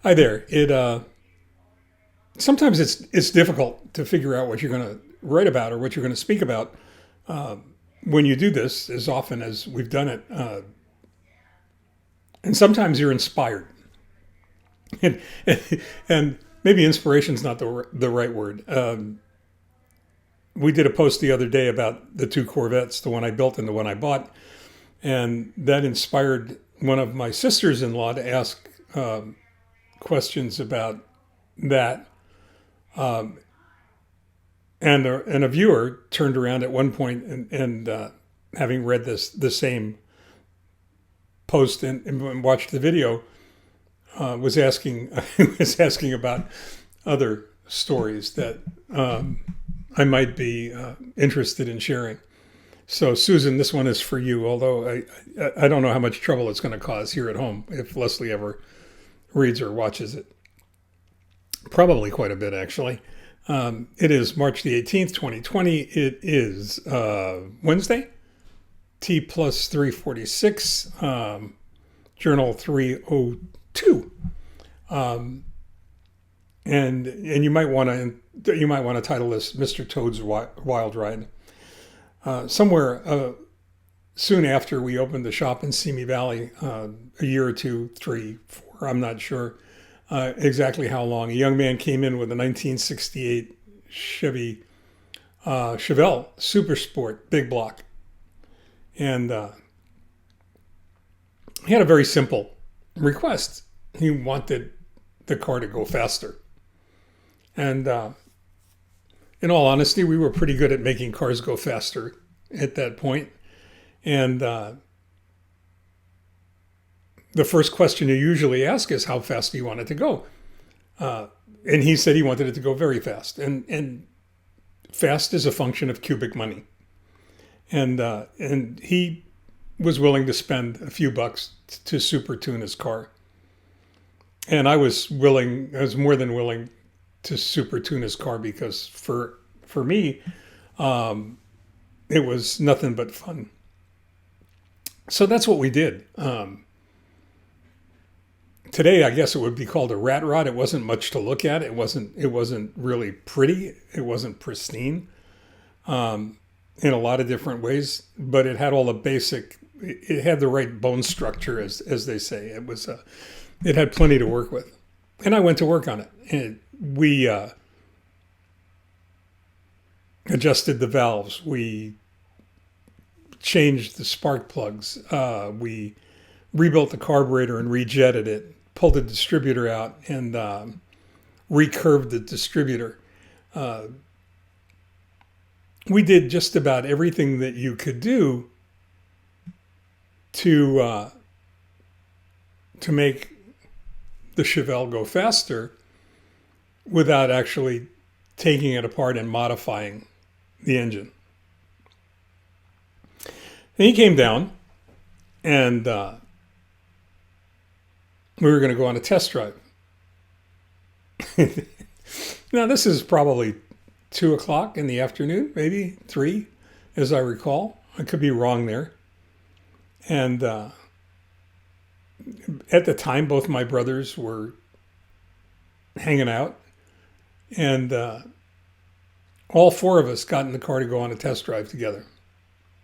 Hi there. It sometimes it's difficult to figure out what you're going to write about or what you're going to speak about when you do this as often as we've done it, and sometimes you're inspired, and and maybe inspiration's not the right word. We did a post the other day about the two Corvettes, the one I built and the one I bought, and that inspired one of my sisters-in-law to ask questions about that. Um, and a viewer turned around at one point and having read the same post and watched the video, was asking was asking about other stories that I might be interested in sharing. So Susan, this one is for you. Although I don't know how much trouble it's going to cause here at home if Leslie ever reads or watches it. Probably quite a bit, actually. It is March the 18th, 2020. It is Wednesday, T+346, Journal 302. And you might want to title this Mr. Toad's Wild Ride. Somewhere soon after we opened the shop in Simi Valley, a year or two, 3, 4, I'm not sure exactly how long, a young man came in with a 1968 Chevelle Super Sport big block. And he had a very simple request. He wanted the car to go faster. And in all honesty, we were pretty good at making cars go faster at that point. And the first question you usually ask is, how fast do you want it to go? And he said he wanted it to go very fast. And fast is a function of cubic money. And he was willing to spend a few bucks to super tune his car. And I was more than willing to super tune his car because for me, it was nothing but fun. So that's what we did. Today, I guess it would be called a rat rod. It wasn't much to look at. It wasn't really pretty. It wasn't pristine in a lot of different ways. But it had all the basic. It had the right bone structure, as they say. It had plenty to work with, and I went to work on it. And we adjusted the valves. We changed the spark plugs. We rebuilt the carburetor and rejetted it, pulled the distributor out, and recurved the distributor. We did just about everything that you could do to make the Chevelle go faster without actually taking it apart and modifying the engine. And he came down, and we were going to go on a test drive. Now, this is probably 2 o'clock in the afternoon, maybe 3, as I recall. I could be wrong there. And at the time, both my brothers were hanging out. And all 4 of us got in the car to go on a test drive together.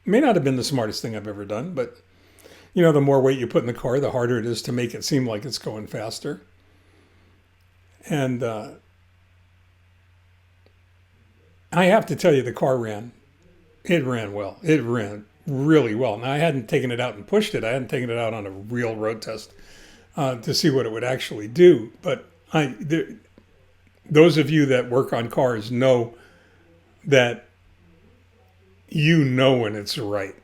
It may not have been the smartest thing I've ever done, but the more weight you put in the car, the harder it is to make it seem like it's going faster. And I have to tell you, the car ran. It ran well. It ran really well. Now, I hadn't taken it out and pushed it. I hadn't taken it out on a real road test to see what it would actually do. But those of you that work on cars know that when it's right.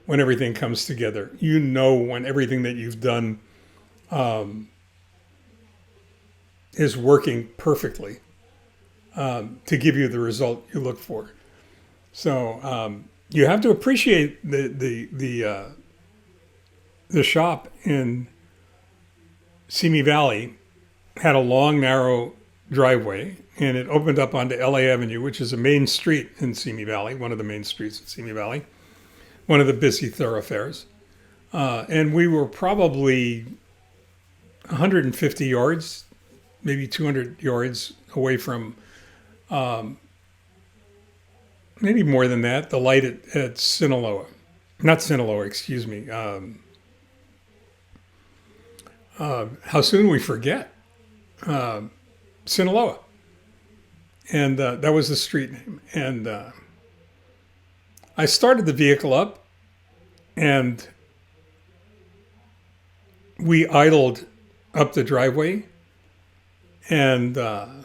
When everything comes together. When everything that you've done is working perfectly to give you the result you look for. So you have to appreciate the shop in Simi Valley had a long, narrow driveway, and it opened up onto LA Avenue, which is a main street in Simi Valley, one of the main streets in Simi Valley, one of the busy thoroughfares. And we were probably 150 yards, maybe 200 yards away from, maybe more than that, the light at Sinaloa. Not Sinaloa, excuse me. How soon we forget. Sinaloa. And that was the street name. And I started the vehicle up, and we idled up the driveway, and the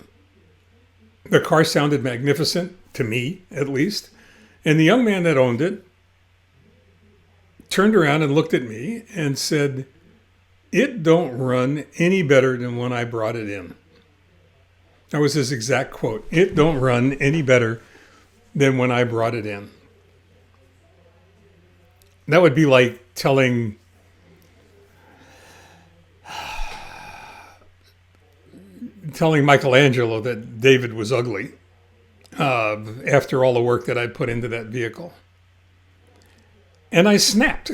car sounded magnificent, to me at least. And the young man that owned it turned around and looked at me and said, "It don't run any better than when I brought it in." That was his exact quote. "It don't run any better than when I brought it in." That would be like telling Michelangelo that David was ugly after all the work that I put into that vehicle. And I snapped.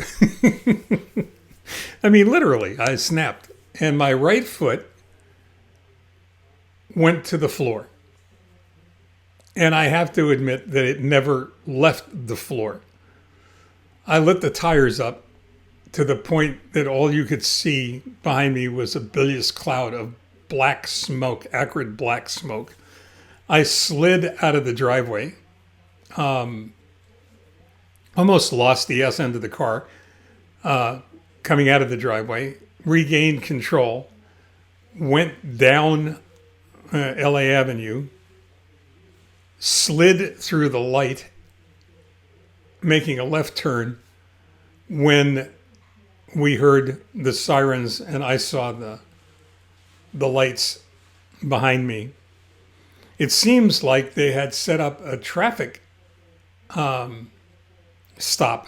I mean, literally, I snapped. And my right foot went to the floor. And I have to admit that it never left the floor. I lit the tires up to the point that all you could see behind me was a bilious cloud of black smoke, acrid black smoke. I slid out of the driveway, almost lost the S end of the car coming out of the driveway, regained control, went down LA Avenue, slid through the light, making a left turn when we heard the sirens and I saw the lights behind me. It seems like they had set up a traffic stop.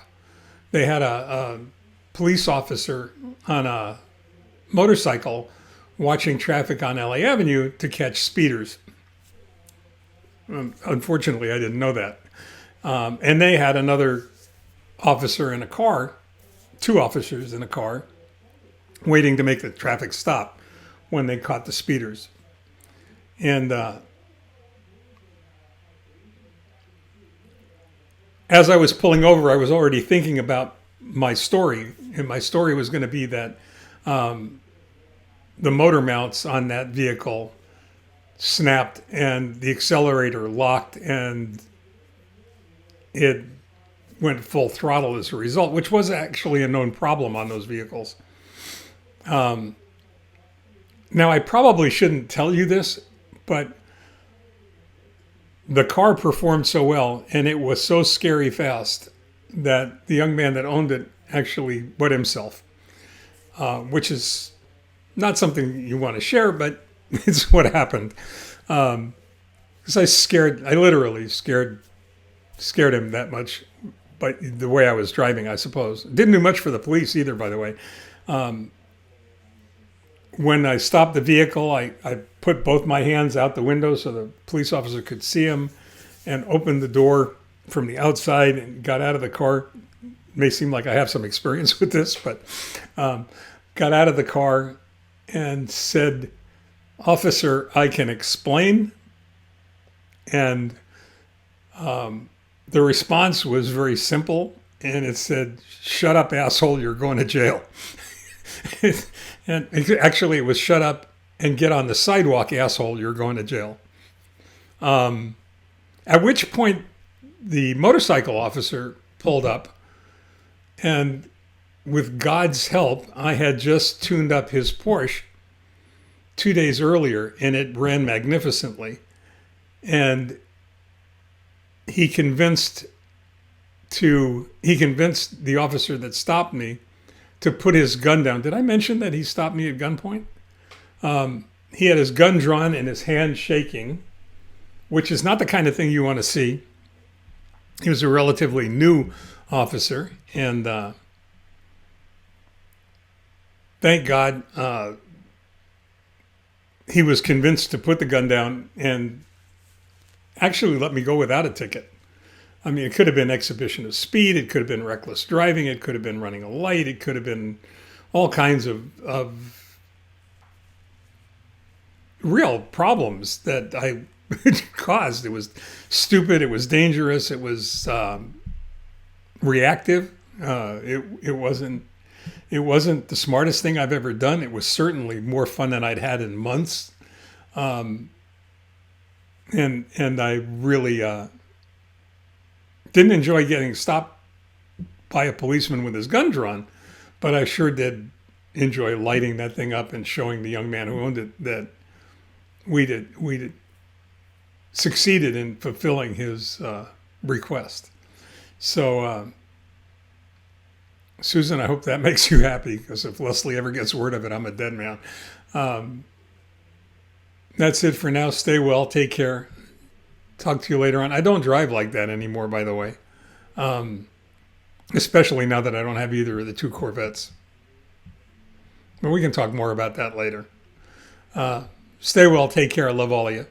They had a police officer on a motorcycle watching traffic on LA Avenue to catch speeders. Unfortunately, I didn't know that. And they had another officer in a car, two officers in a car, waiting to make the traffic stop when they caught the speeders. And as I was pulling over, I was already thinking about my story. And my story was going to be that the motor mounts on that vehicle snapped and the accelerator locked and it went full throttle as a result, which was actually a known problem on those vehicles. Now, I probably shouldn't tell you this, but the car performed so well and it was so scary fast that the young man that owned it actually wet himself, which is not something you want to share, but it's what happened. Because I literally scared him that much, but the way I was driving, I suppose. Didn't do much for the police either, by the way. When I stopped the vehicle, I put both my hands out the window so the police officer could see him and opened the door from the outside and got out of the car. It may seem like I have some experience with this, but got out of the car and said, "Officer, I can explain." And the response was very simple, and it said, "Shut up, asshole, you're going to jail." And actually, it was, "Shut up and get on the sidewalk, asshole, you're going to jail." At which point, the motorcycle officer pulled up, and with God's help, I had just tuned up his Porsche 2 days earlier, and it ran magnificently. And he convinced the officer that stopped me to put his gun down. Did I mention that he stopped me at gunpoint? He had his gun drawn and his hand shaking, which is not the kind of thing you want to see. He was a relatively new officer, and thank God he was convinced to put the gun down and actually let me go without a ticket. I mean, it could have been exhibition of speed. It could have been reckless driving. It could have been running a light. It could have been all kinds of real problems that I caused. It was stupid. It was dangerous. It was reactive. It wasn't the smartest thing I've ever done. It was certainly more fun than I'd had in months. And I really didn't enjoy getting stopped by a policeman with his gun drawn, but I sure did enjoy lighting that thing up and showing the young man who owned it that we succeeded in fulfilling his request. So, Susan, I hope that makes you happy, because if Leslie ever gets word of it, I'm a dead man. That's it for now. Stay well. Take care. Talk to you later on. I don't drive like that anymore, by the way, especially now that I don't have either of the two Corvettes. But we can talk more about that later. Stay well. Take care. I love all of you.